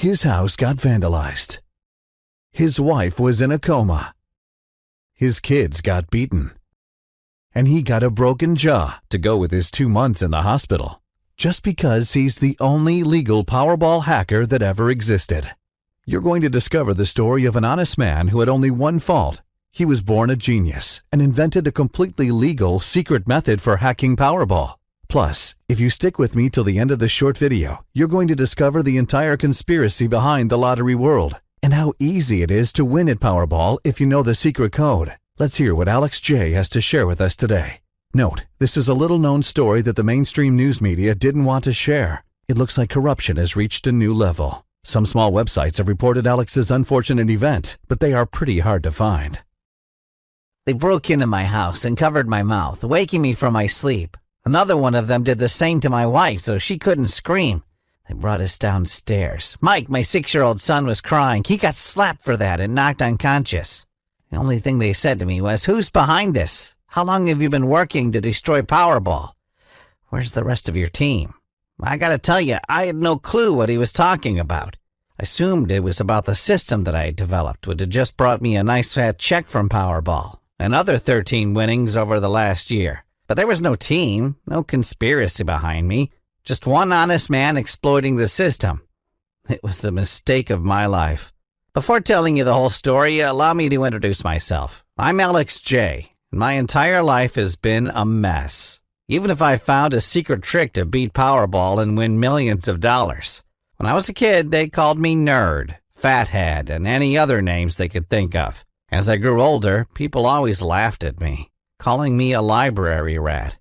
His house got vandalized. His wife was in a coma. His kids got beaten. And he got a broken jaw to go with his 2 months in the hospital, just because he's the only legal Powerball hacker that ever existed. You're going to discover the story of an honest man who had only one fault. He was born a genius and invented a completely legal, secret method for hacking Powerball. Plus, if you stick with me till the end of this short video, you're going to discover the entire conspiracy behind the lottery world and how easy it is to win at Powerball if you know the secret code. Let's hear what Alex J. has to share with us today. Note, this is a little-known story that the mainstream news media didn't want to share. It looks like corruption has reached a new level. Some small websites have reported Alex's unfortunate event, but they are pretty hard to find. They broke into my house and covered my mouth, waking me from my sleep. Another one of them did the same to my wife so she couldn't scream. They brought us downstairs. Mike, my 6-year-old son, was crying. He got slapped for that and knocked unconscious. The only thing they said to me was, "Who's behind this? How long have you been working to destroy Powerball? Where's the rest of your team?" I gotta tell you, I had no clue what he was talking about. I assumed it was about the system that I had developed, which had just brought me a nice fat check from Powerball and other 13 winnings over the last year. But there was no team, no conspiracy behind me, just one honest man exploiting the system. It was the mistake of my life. Before telling you the whole story, allow me to introduce myself. I'm Alex J. My entire life has been a mess. Even if I found a secret trick to beat Powerball and win millions of dollars. When I was a kid, they called me nerd, fathead, and any other names they could think of. As I grew older, people always laughed at me, calling me a library rat.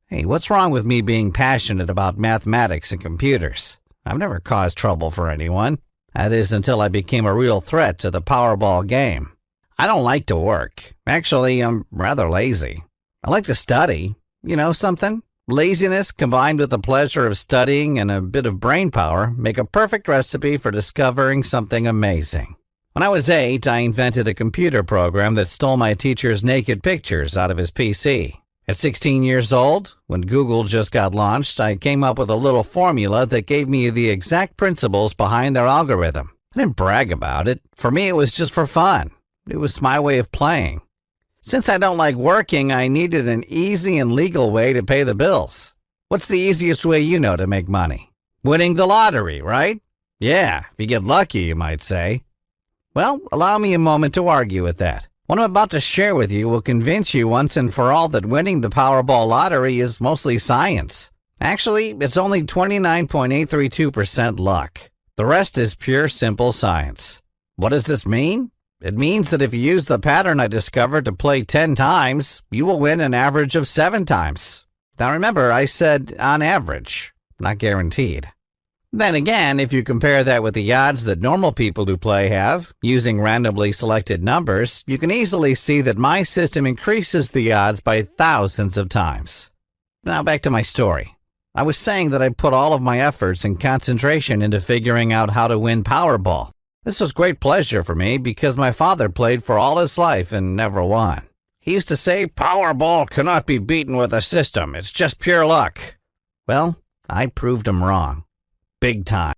Hey, what's wrong with me being passionate about mathematics and computers? I've never caused trouble for anyone. That is, until I became a real threat to the Powerball game. I don't like to work. Actually, I'm rather lazy. I like to study. You know something? Laziness combined with the pleasure of studying and a bit of brain power make a perfect recipe for discovering something amazing. When I was 8, I invented a computer program that stole my teacher's naked pictures out of his PC. At 16 years old, when Google just got launched, I came up with a little formula that gave me the exact principles behind their algorithm. I didn't brag about it. For me, it was just for fun. It was my way of playing. Since I don't like working, I needed an easy and legal way to pay the bills. What's the easiest way you know to make money? Winning the lottery, right? Yeah, if you get lucky, you might say. Well, allow me a moment to argue with that. What I'm about to share with you will convince you once and for all that winning the Powerball lottery is mostly science. Actually, it's only 29.832% luck. The rest is pure, simple science. What does this mean? It means that if you use the pattern I discovered to play 10 times, you will win an average of 7 times. Now remember, I said on average, not guaranteed. Then again, if you compare that with the odds that normal people who play have, using randomly selected numbers, you can easily see that my system increases the odds by thousands of times. Now back to my story. I was saying that I put all of my efforts and concentration into figuring out how to win Powerball. This was great pleasure for me because my father played for all his life and never won. He used to say, "Powerball cannot be beaten with a system. It's just pure luck." Well, I proved him wrong. Big time.